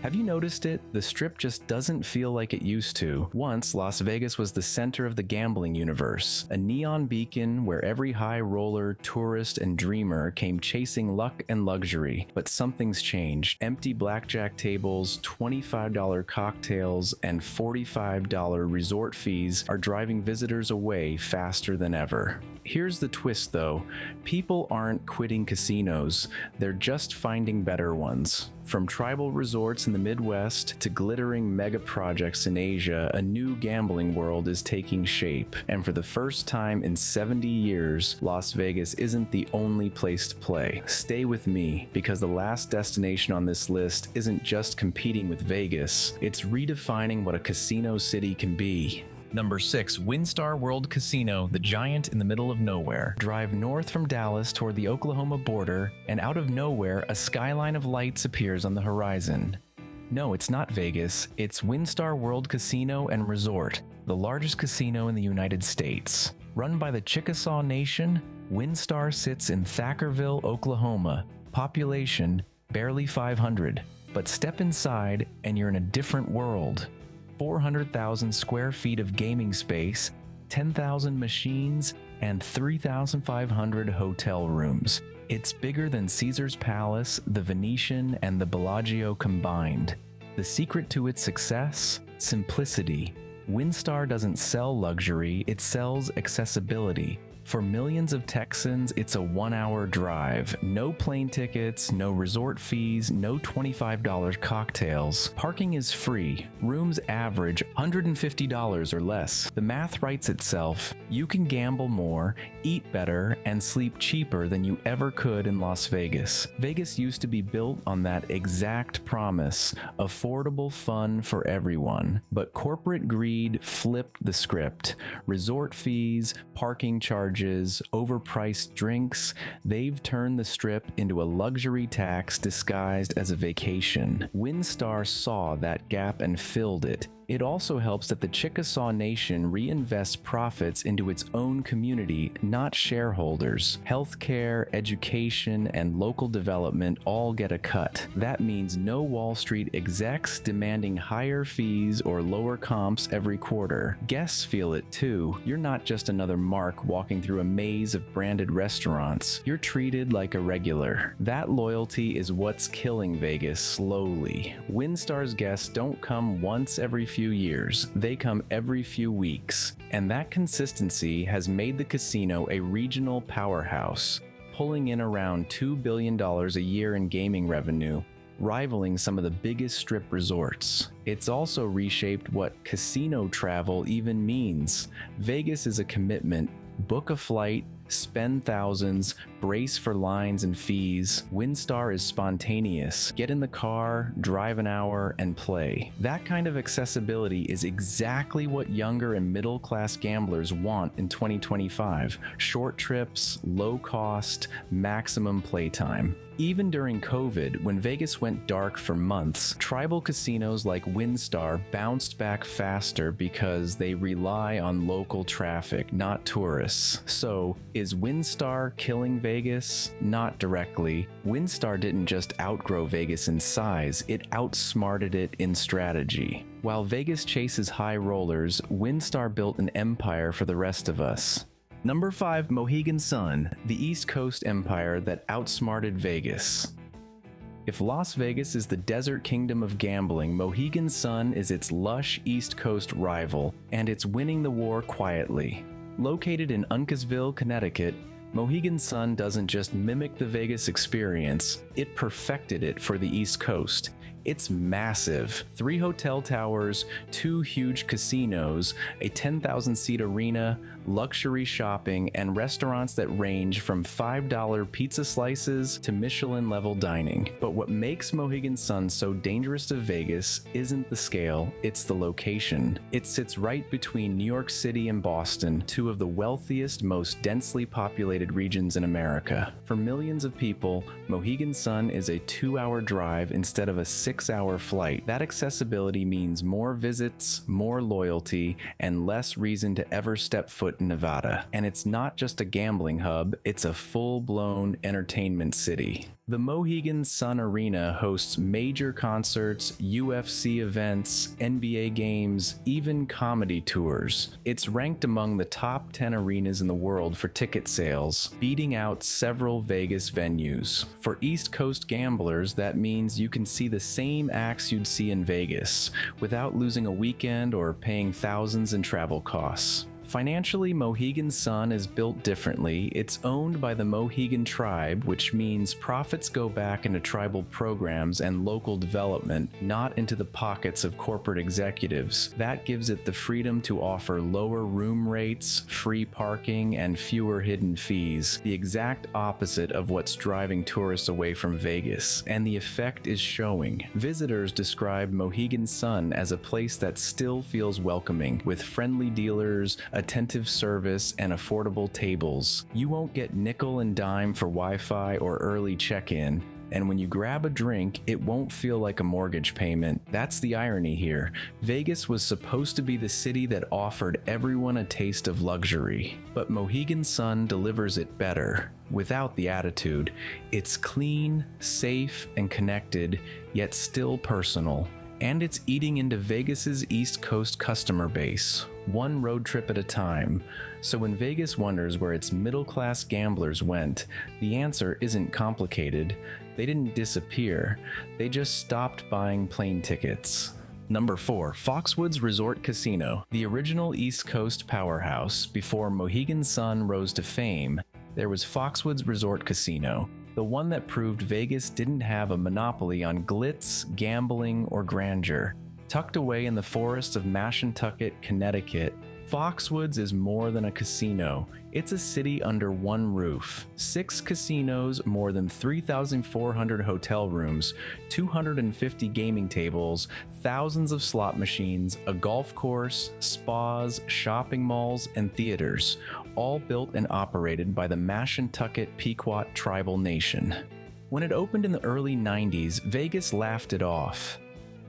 Have you noticed it? The Strip just doesn't feel like it used to. Once, Las Vegas was the center of the gambling universe, a neon beacon where every high roller, tourist, and dreamer came chasing luck and luxury. But something's changed. Empty blackjack tables, $25 cocktails, and $45 resort fees are driving visitors away faster than ever. Here's the twist though, people aren't quitting casinos, they're just finding better ones. From tribal resorts in the Midwest to glittering mega projects in Asia, a new gambling world is taking shape. And for the first time in 70 years, Las Vegas isn't the only place to play. Stay with me, because the last destination on this list isn't just competing with Vegas, it's redefining what a casino city can be. Number 6. WinStar World Casino, the giant in the middle of nowhere. Drive north from Dallas toward the Oklahoma border, and out of nowhere, a skyline of lights appears on the horizon. No, it's not Vegas, it's WinStar World Casino and Resort, the largest casino in the United States. Run by the Chickasaw Nation, WinStar sits in Thackerville, Oklahoma. Population, barely 500. But step inside, and you're in a different world. 400,000 square feet of gaming space, 10,000 machines, and 3,500 hotel rooms. It's bigger than Caesar's Palace, the Venetian, and the Bellagio combined. The secret to its success? Simplicity. WinStar doesn't sell luxury, it sells accessibility. For millions of Texans, it's a 1-hour drive. No plane tickets, no resort fees, no $25 cocktails. Parking is free. Rooms average $150 or less. The math writes itself. You can gamble more, eat better, and sleep cheaper than you ever could in Las Vegas. Vegas used to be built on that exact promise. Affordable fun for everyone. But corporate greed flipped the script. Resort fees, parking charges, overpriced drinks, they've turned the Strip into a luxury tax disguised as a vacation. WinStar saw that gap and filled it. It also helps that the Chickasaw Nation reinvests profits into its own community, not shareholders. Healthcare, education, and local development all get a cut. That means no Wall Street execs demanding higher fees or lower comps every quarter. Guests feel it too. You're not just another mark walking through a maze of branded restaurants. You're treated like a regular. That loyalty is what's killing Vegas slowly. WinStar's guests don't come once every few years, they come every few weeks, and that consistency has made the casino a regional powerhouse, pulling in around $2 billion a year in gaming revenue, rivaling some of the biggest Strip resorts. It's also reshaped what casino travel even means. Vegas is a commitment. Book a flight, spend thousands, brace for lines and fees. WinStar is spontaneous. Get in the car, drive an hour, and play. That kind of accessibility is exactly what younger and middle-class gamblers want in 2025. Short trips, low cost, maximum playtime. Even during COVID, when Vegas went dark for months, tribal casinos like WinStar bounced back faster because they rely on local traffic, not tourists. So, is WinStar killing Vegas? Not directly. WinStar didn't just outgrow Vegas in size, it outsmarted it in strategy. While Vegas chases high rollers, WinStar built an empire for the rest of us. Number 5, Mohegan Sun, the East Coast empire that outsmarted Vegas. If Las Vegas is the desert kingdom of gambling, Mohegan Sun is its lush East Coast rival, and it's winning the war quietly. Located in Uncasville, Connecticut, Mohegan Sun doesn't just mimic the Vegas experience, it perfected it for the East Coast. It's massive. 3 hotel towers, 2 huge casinos, a 10,000-seat arena, luxury shopping, and restaurants that range from $5 pizza slices to Michelin-level dining. But what makes Mohegan Sun so dangerous to Vegas isn't the scale, it's the location. It sits right between New York City and Boston, 2 of the wealthiest, most densely populated regions in America. For millions of people, Mohegan Sun is a 2-hour drive instead of a 6-hour flight. That accessibility means more visits, more loyalty, and less reason to ever step foot foot in Nevada. And it's not just a gambling hub, it's a full-blown entertainment city. The Mohegan Sun Arena hosts major concerts, UFC events, NBA games, even comedy tours. It's ranked among the top 10 arenas in the world for ticket sales, beating out several Vegas venues. For East Coast gamblers, that means you can see the same acts you'd see in Vegas, without losing a weekend or paying thousands in travel costs. Financially, Mohegan Sun is built differently. It's owned by the Mohegan tribe, which means profits go back into tribal programs and local development, not into the pockets of corporate executives. That gives it the freedom to offer lower room rates, free parking, and fewer hidden fees, the exact opposite of what's driving tourists away from Vegas. And the effect is showing. Visitors describe Mohegan Sun as a place that still feels welcoming, with friendly dealers, attentive service, and affordable tables. You won't get nickel and dime for Wi-Fi or early check-in, and when you grab a drink, it won't feel like a mortgage payment. That's the irony here. Vegas was supposed to be the city that offered everyone a taste of luxury, but Mohegan Sun delivers it better, without the attitude. It's clean, safe, and connected, yet still personal. And it's eating into Vegas's East Coast customer base, one road trip at a time. So when Vegas wonders where its middle-class gamblers went, the answer isn't complicated. They didn't disappear. They just stopped buying plane tickets. Number 4. Foxwoods Resort Casino. The original East Coast powerhouse. Before Mohegan Sun rose to fame, there was Foxwoods Resort Casino, the one that proved Vegas didn't have a monopoly on glitz, gambling, or grandeur. Tucked away in the forests of Mashantucket, Connecticut, Foxwoods is more than a casino. It's a city under one roof. 6 casinos, more than 3,400 hotel rooms, 250 gaming tables, thousands of slot machines, a golf course, spas, shopping malls, and theaters, all built and operated by the Mashantucket Pequot tribal nation. When it opened in the early 90s, Vegas laughed it off.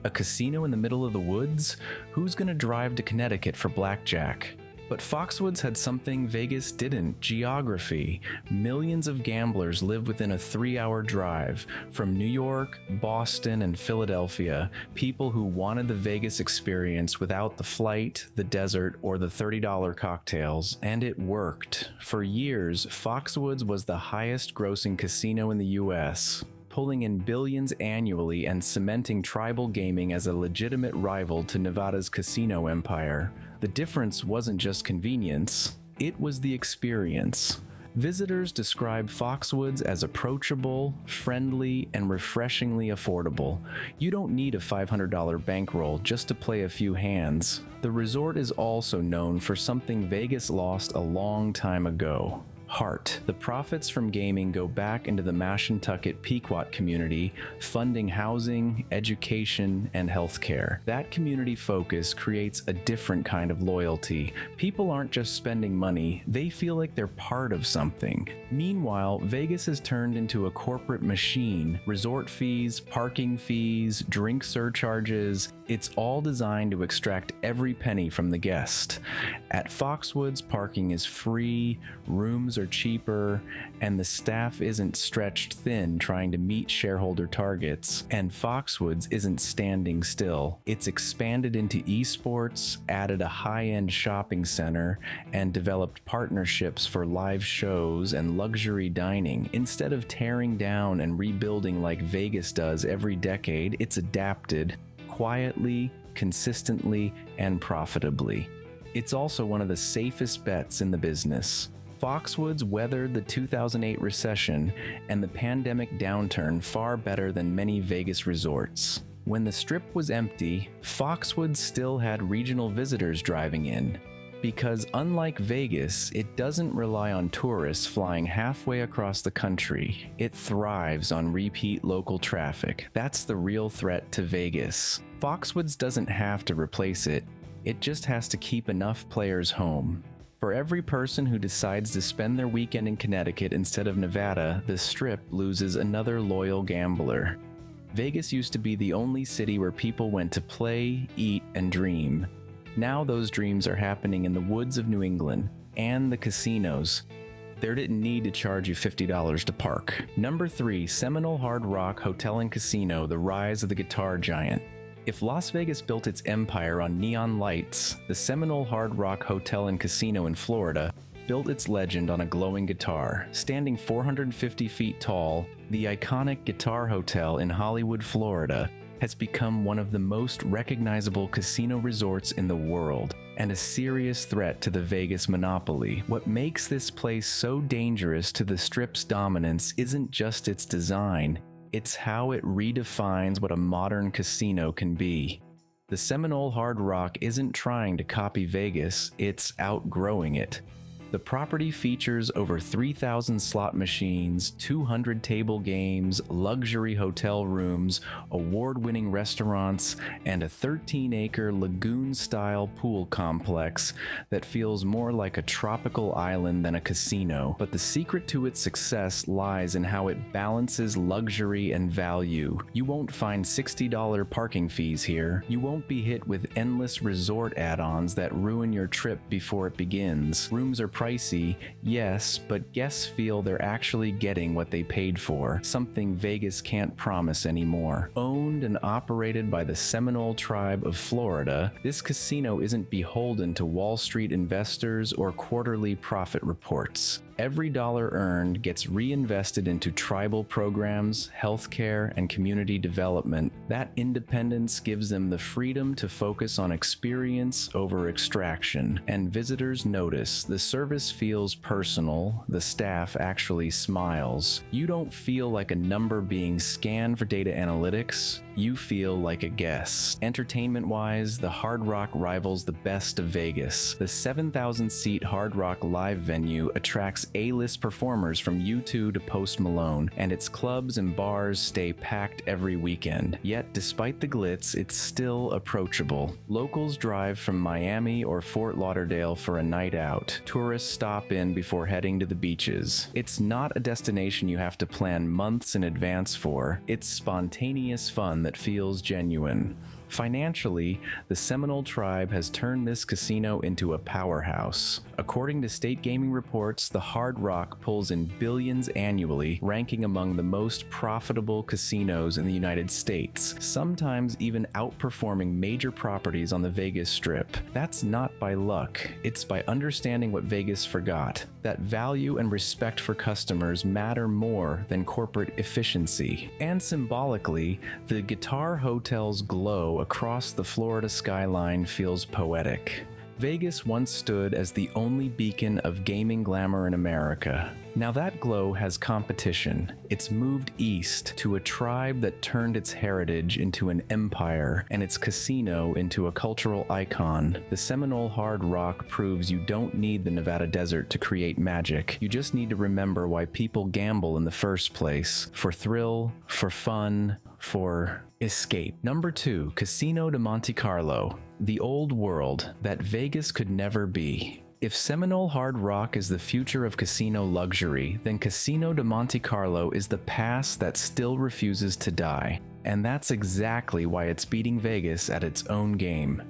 A casino in the middle of the woods? Who's gonna drive to Connecticut for blackjack? But Foxwoods had something Vegas didn't: geography. Millions of gamblers live within a 3-hour drive. From New York, Boston, and Philadelphia, people who wanted the Vegas experience without the flight, the desert, or the $30 cocktails. And it worked. For years, Foxwoods was the highest grossing casino in the US, pulling in billions annually and cementing tribal gaming as a legitimate rival to Nevada's casino empire. The difference wasn't just convenience, it was the experience. Visitors describe Foxwoods as approachable, friendly, and refreshingly affordable. You don't need a $500 bankroll just to play a few hands. The resort is also known for something Vegas lost a long time ago: heart. The profits from gaming go back into the Mashantucket Pequot community, funding housing, education, and healthcare. That community focus creates a different kind of loyalty. People aren't just spending money, they feel like they're part of something. Meanwhile, Vegas has turned into a corporate machine. Resort fees, parking fees, drink surcharges, it's all designed to extract every penny from the guest. At Foxwoods, parking is free, rooms are cheaper, and the staff isn't stretched thin trying to meet shareholder targets. And Foxwoods isn't standing still. It's expanded into esports, added a high-end shopping center, and developed partnerships for live shows and luxury dining. Instead of tearing down and rebuilding like Vegas does every decade, it's adapted quietly, consistently, and profitably. It's also one of the safest bets in the business. Foxwoods weathered the 2008 recession and the pandemic downturn far better than many Vegas resorts. When the Strip was empty, Foxwoods still had regional visitors driving in. Because unlike Vegas, it doesn't rely on tourists flying halfway across the country. It thrives on repeat local traffic. That's the real threat to Vegas. Foxwoods doesn't have to replace it. It just has to keep enough players home. For every person who decides to spend their weekend in Connecticut instead of Nevada, the Strip loses another loyal gambler. Vegas used to be the only city where people went to play, eat, and dream. Now those dreams are happening in the woods of New England. and the casinos. They didn't need to charge you $50 to park. Number 3, Seminole Hard Rock Hotel and Casino, the rise of the guitar giant. If Las Vegas built its empire on neon lights, the Seminole Hard Rock Hotel and Casino in Florida built its legend on a glowing guitar. Standing 450 feet tall, the iconic Guitar Hotel in Hollywood, Florida, has become one of the most recognizable casino resorts in the world and a serious threat to the Vegas monopoly. What makes this place so dangerous to the Strip's dominance isn't just its design, it's how it redefines what a modern casino can be. The Seminole Hard Rock isn't trying to copy Vegas, it's outgrowing it. The property features over 3,000 slot machines, 200 table games, luxury hotel rooms, award-winning restaurants, and a 13-acre lagoon-style pool complex that feels more like a tropical island than a casino. But the secret to its success lies in how it balances luxury and value. You won't find $60 parking fees here. You won't be hit with endless resort add-ons that ruin your trip before it begins. Rooms are pricey, yes, but guests feel they're actually getting what they paid for, something Vegas can't promise anymore. Owned and operated by the Seminole tribe of Florida, this casino isn't beholden to Wall Street investors or quarterly profit reports. Every dollar earned gets reinvested into tribal programs, healthcare, and community development. That independence gives them the freedom to focus on experience over extraction. And visitors notice the service feels personal, the staff actually smiles. You don't feel like a number being scanned for data analytics. You feel like a guest. Entertainment-wise, the Hard Rock rivals the best of Vegas. The 7,000-seat Hard Rock live venue attracts A-list performers from U2 to Post Malone, and its clubs and bars stay packed every weekend. Yet, despite the glitz, it's still approachable. Locals drive from Miami or Fort Lauderdale for a night out. Tourists stop in before heading to the beaches. It's not a destination you have to plan months in advance for. It's spontaneous fun that feels genuine. Financially, the Seminole tribe has turned this casino into a powerhouse. According to state gaming reports, the Hard Rock pulls in billions annually, ranking among the most profitable casinos in the United States, sometimes even outperforming major properties on the Vegas Strip. That's not by luck, it's by understanding what Vegas forgot, that value and respect for customers matter more than corporate efficiency. And symbolically, the Guitar Hotel's glow across the Florida skyline feels poetic. Vegas once stood as the only beacon of gaming glamour in America. Now that glow has competition. It's moved east to a tribe that turned its heritage into an empire and its casino into a cultural icon. The Seminole Hard Rock proves you don't need the Nevada desert to create magic. You just need to remember why people gamble in the first place. For thrill, for fun, for escape. Number 2, Casino de Monte Carlo. The old world that Vegas could never be. If Seminole Hard Rock is the future of casino luxury, then Casino de Monte Carlo is the past that still refuses to die. And that's exactly why it's beating Vegas at its own game.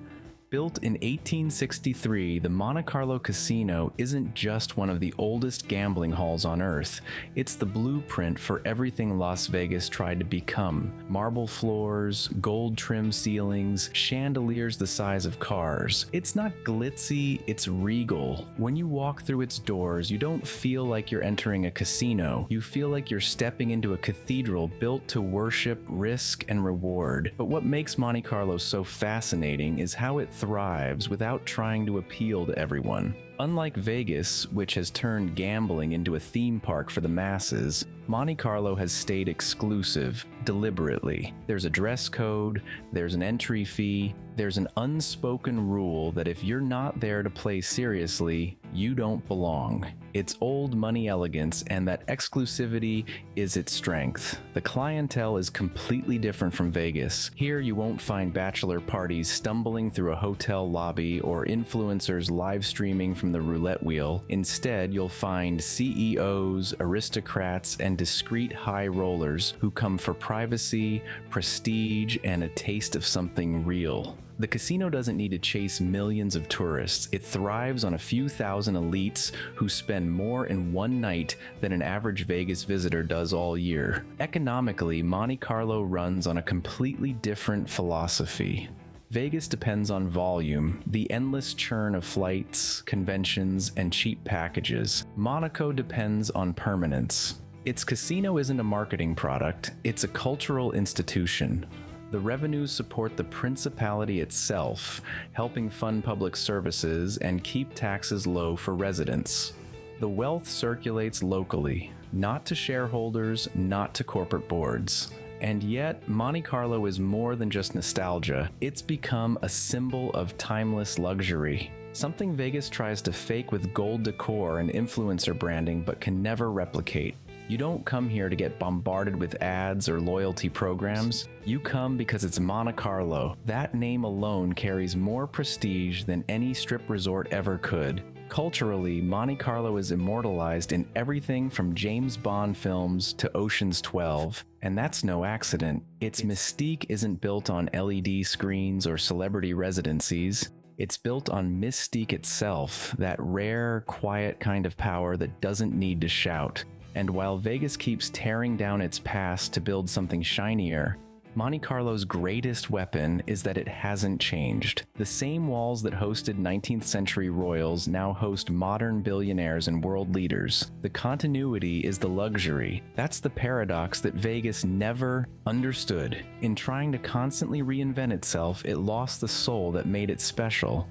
Built in 1863, the Monte Carlo Casino isn't just one of the oldest gambling halls on Earth. It's the blueprint for everything Las Vegas tried to become. Marble floors, gold-trimmed ceilings, chandeliers the size of cars. It's not glitzy, it's regal. When you walk through its doors, you don't feel like you're entering a casino. You feel like you're stepping into a cathedral built to worship, risk, and reward. But what makes Monte Carlo so fascinating is how it thrives without trying to appeal to everyone. Unlike Vegas, which has turned gambling into a theme park for the masses, Monte Carlo has stayed exclusive, deliberately. There's a dress code, there's an entry fee, there's an unspoken rule that if you're not there to play seriously, you don't belong. It's old money elegance, and that exclusivity is its strength. The clientele is completely different from Vegas. Here you won't find bachelor parties stumbling through a hotel lobby or influencers live streaming from the roulette wheel. Instead, you'll find CEOs, aristocrats, and discreet high rollers who come for privacy, prestige, and a taste of something real. The casino doesn't need to chase millions of tourists. It thrives on a few thousand elites who spend more in one night than an average Vegas visitor does all year. Economically, Monte Carlo runs on a completely different philosophy. Vegas depends on volume, the endless churn of flights, conventions, and cheap packages. Monaco depends on permanence. Its casino isn't a marketing product, it's a cultural institution. The revenues support the principality itself, helping fund public services and keep taxes low for residents. The wealth circulates locally, not to shareholders, not to corporate boards. And yet, Monte Carlo is more than just nostalgia. It's become a symbol of timeless luxury. Something Vegas tries to fake with gold decor and influencer branding but can never replicate. You don't come here to get bombarded with ads or loyalty programs. You come because it's Monte Carlo. That name alone carries more prestige than any strip resort ever could. Culturally, Monte Carlo is immortalized in everything from James Bond films to Ocean's 12, and that's no accident. Its mystique isn't built on LED screens or celebrity residencies. It's built on mystique itself, that rare, quiet kind of power that doesn't need to shout. And while Vegas keeps tearing down its past to build something shinier, Monte Carlo's greatest weapon is that it hasn't changed. The same walls that hosted 19th century royals now host modern billionaires and world leaders. The continuity is the luxury. That's the paradox that Vegas never understood. In trying to constantly reinvent itself, it lost the soul that made it special.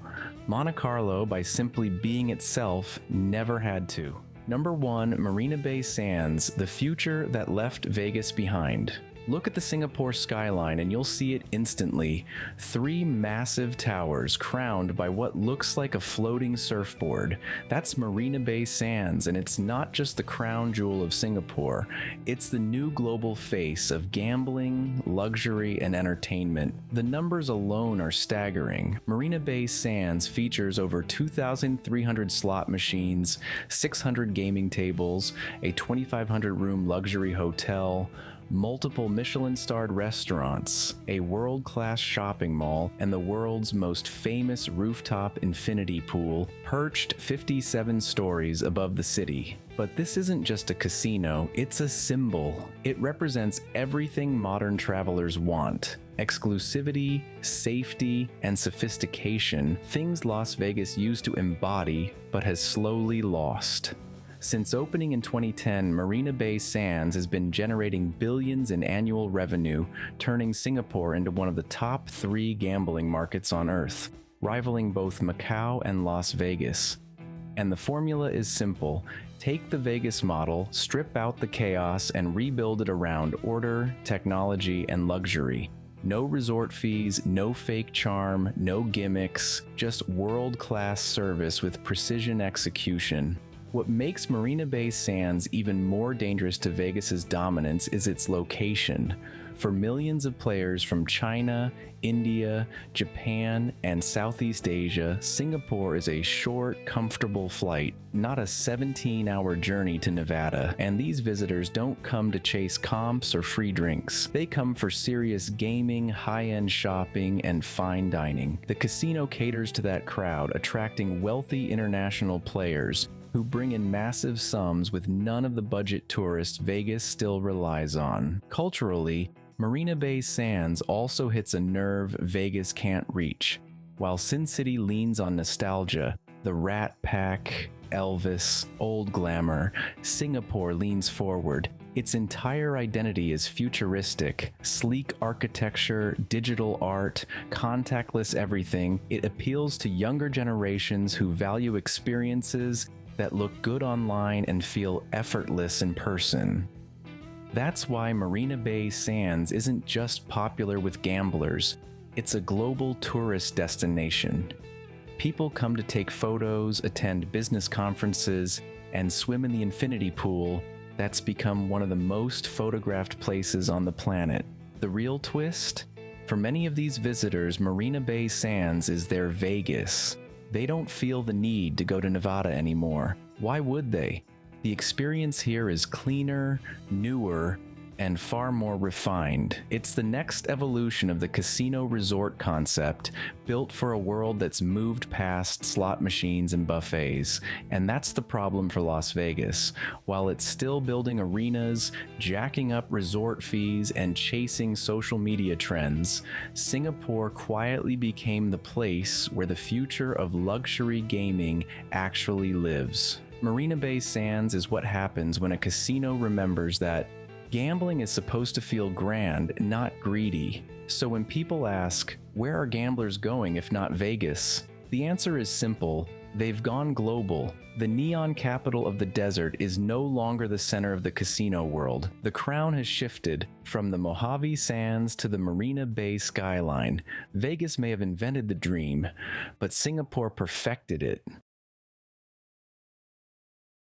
Monte Carlo, by simply being itself, never had to. Number 1, Marina Bay Sands, the future that left Vegas behind. Look at the Singapore skyline and you'll see it instantly. 3 massive towers crowned by what looks like a floating surfboard. That's Marina Bay Sands, and it's not just the crown jewel of Singapore. It's the new global face of gambling, luxury, and entertainment. The numbers alone are staggering. Marina Bay Sands features over 2,300 slot machines, 600 gaming tables, a 2,500-room luxury hotel, multiple Michelin-starred restaurants, a world-class shopping mall, and the world's most famous rooftop infinity pool, perched 57 stories above the city. But this isn't just a casino, it's a symbol. It represents everything modern travelers want. Exclusivity, safety, and sophistication, things Las Vegas used to embody but has slowly lost. Since opening in 2010, Marina Bay Sands has been generating billions in annual revenue, turning Singapore into one of the top 3 gambling markets on Earth, rivaling both Macau and Las Vegas. And the formula is simple. Take the Vegas model, strip out the chaos, and rebuild it around order, technology, and luxury. No resort fees, no fake charm, no gimmicks, just world-class service with precision execution. What makes Marina Bay Sands even more dangerous to Vegas's dominance is its location. For millions of players from China, India, Japan, and Southeast Asia, Singapore is a short, comfortable flight, not a 17-hour journey to Nevada. And these visitors don't come to chase comps or free drinks. They come for serious gaming, high-end shopping, and fine dining. The casino caters to that crowd, attracting wealthy international players who bring in massive sums with none of the budget tourists Vegas still relies on. Culturally, Marina Bay Sands also hits a nerve Vegas can't reach. While Sin City leans on nostalgia, the Rat Pack, Elvis, old glamour, Singapore leans forward. Its entire identity is futuristic, sleek architecture, digital art, contactless everything. It appeals to younger generations who value experiences that look good online and feel effortless in person. That's why Marina Bay Sands isn't just popular with gamblers, it's a global tourist destination. People come to take photos, attend business conferences, and swim in the infinity pool that's become one of the most photographed places on the planet. The real twist? For many of these visitors, Marina Bay Sands is their Vegas. They don't feel the need to go to Nevada anymore. Why would they? The experience here is cleaner, newer, and far more refined. It's the next evolution of the casino resort concept, built for a world that's moved past slot machines and buffets. And that's the problem for Las Vegas. While it's still building arenas, jacking up resort fees, and chasing social media trends, Singapore quietly became the place where the future of luxury gaming actually lives. Marina Bay Sands is what happens when a casino remembers that gambling is supposed to feel grand, not greedy. So when people ask, where are gamblers going if not Vegas? The answer is simple. They've gone global. The neon capital of the desert is no longer the center of the casino world. The crown has shifted from the Mojave Sands to the Marina Bay skyline. Vegas may have invented the dream, but Singapore perfected it.